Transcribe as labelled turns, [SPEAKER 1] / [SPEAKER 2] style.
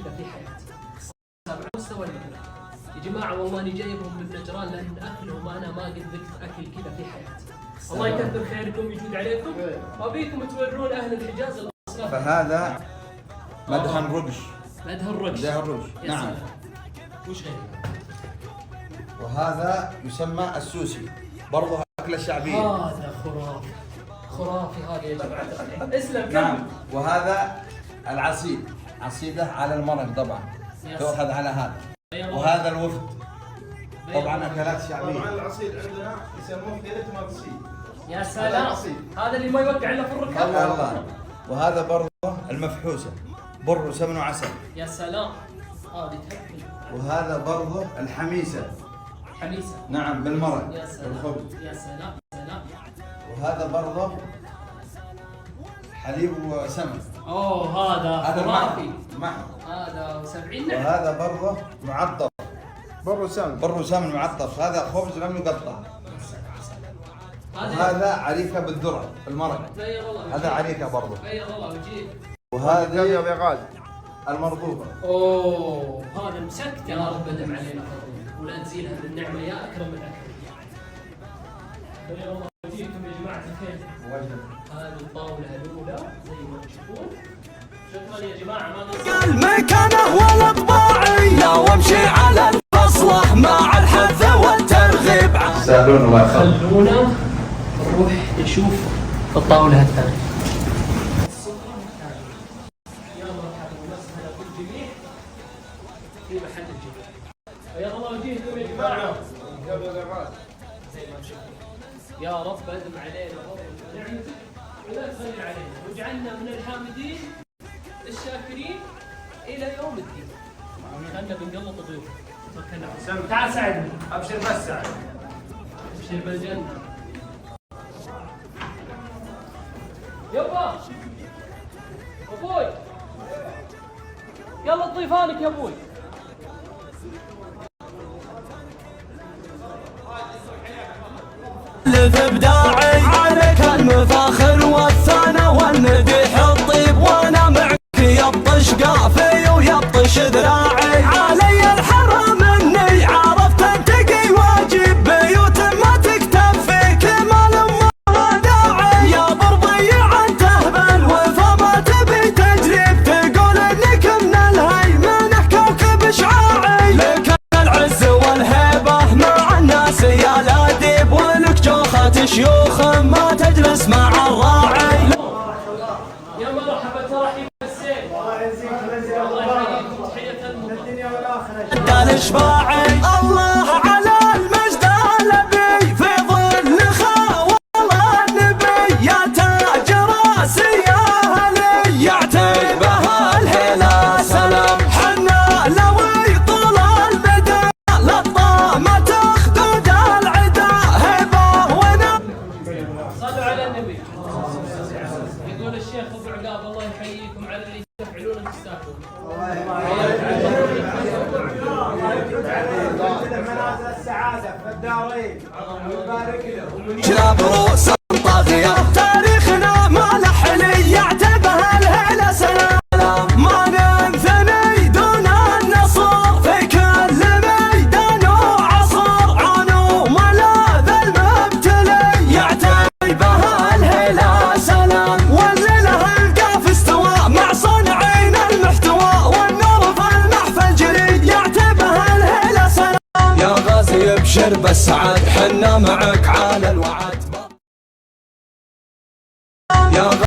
[SPEAKER 1] كذا في حياتي. على مستوى المبلغ يا جماعه، والله اني جايبهم من نجران لان اكلهم انا ما قد ذقت اكل كذا في حياتي. الله يكثر خيركم، يجود عليكم، وابيكم تورون اهل الحجاز الاصغر.
[SPEAKER 2] فهذا مدهن رقش.
[SPEAKER 1] مدهن رقش.
[SPEAKER 2] مدهن رقش. نعم.
[SPEAKER 1] وش غير؟
[SPEAKER 2] وهذا يسمى السوسي، برضه أكلة شعبية.
[SPEAKER 1] هذا خرافي خرافي هذا يا جماعة الخير. اسلم.
[SPEAKER 2] نعم. وهذا العصيد، عصيدة على المرق طبعا تؤخذ على هذا. وهذا الوفد طبعا أكلات شعبية.
[SPEAKER 3] طبعا العصيد عندنا يسموه كيلة مغسي.
[SPEAKER 1] يا سلام، هذا اللي ما يوقع الا في الركاب.
[SPEAKER 2] الله. وهذا برضه المفحوسة، بر وسمن وعسل.
[SPEAKER 1] يا سلام، هذه تحكي.
[SPEAKER 2] وهذا برضه الحميسة.
[SPEAKER 1] حميسة.
[SPEAKER 2] نعم، بالمرق.
[SPEAKER 1] يا سلام.
[SPEAKER 2] بالخبز.
[SPEAKER 1] يا سلام سلام.
[SPEAKER 2] وهذا برضه حليب وسمن.
[SPEAKER 1] اوه هذا خرافي.
[SPEAKER 2] محض.
[SPEAKER 1] هذا 70 نعم.
[SPEAKER 2] وهذا برضه معطر.
[SPEAKER 3] بر وسمن.
[SPEAKER 2] بر وسمن معطر، هذا خبز لم يقطع. وهذا عريكة بالذرة المرق. هذا عريكة برضه.
[SPEAKER 1] غير الله وجهك.
[SPEAKER 2] وهذا
[SPEAKER 3] يا غالي
[SPEAKER 2] المرغوبة.
[SPEAKER 1] اوه هذا مسكت يا رب ادم علينا فضلك ولا نزيلها بالنعمة يا اكرم الاكرمين. غير الله وجهكم يا جماعة الخير. هذه الطاولة الأولى زي ما تشوفون. شكرا يا جماعة. ما ننسى
[SPEAKER 4] المكانة والطباعية وامشي على الفصلة مع الحث والترغيب.
[SPEAKER 1] خلونا نروح نشوف الطاولة الثانية. يا مرحبا ومسهلا بالجميع في محل الجميع. يا الله وجهكم يا جماعة. زي ما تشوفون. يا رب ادم علينا فضلك ونعمتك ولا تخلي علينا، واجعلنا من الحامدين الشاكرين الى يوم الدين. خلنا بنقلط ضيوفك. تعال ساعدني.
[SPEAKER 3] ابشر بس ساعد.
[SPEAKER 1] ابشر بالجنة. يابا ابوي يلا ضيفانك يا ابوي.
[SPEAKER 4] ابداعي عليك المفاخر والثنى والمديح الطيب، وانا معك يبطش قافي ويبطش ذراعي. علي الحرام اني عرفت انتقي واجب بيوت ما تكتفي كمال ما داعي. يا برضيع انت بالوفا ما تبي تجريب، تقول انك من الهيمنه كوكب شعاعي. لك العز والهيبه مع الناس يا الاديب، ولك جوخة شيوخ ما تجلس مع الراعي.
[SPEAKER 1] يا مرحبا ترحيب بالسيف. الله يجزيك الله يحييكم تحية الدنيا والآخرة.
[SPEAKER 4] الاشباعي الله على المجد الابي في ظل خاوة النبي. يا تاج راسي يا اهلي يعتبها الهلا سلام. حنا لوي طول المدى للطامة تخدود العدا هبه ونام.
[SPEAKER 1] صلوا على النبي. يقول الشيخ ابو عقاب الله يحييكم على اللي تفعلون وتستاهلون.
[SPEAKER 3] منازل السعادة في الدارين ويبارك له.
[SPEAKER 4] جناب رؤوس طاغية تاريخنا ما لحلي يعتبها الهلا سلام. ما ننثني دون النصر في كل ميدان وعصر. عنو ملاذ المبتلي يعتبها الهلا سلام. واللي له القاف استوى مع صنعين المحتوى، والنور في المحفل جري يعتبها الهلا سلام. يا غازي ابشر بالسعد حنا معك على الوعد.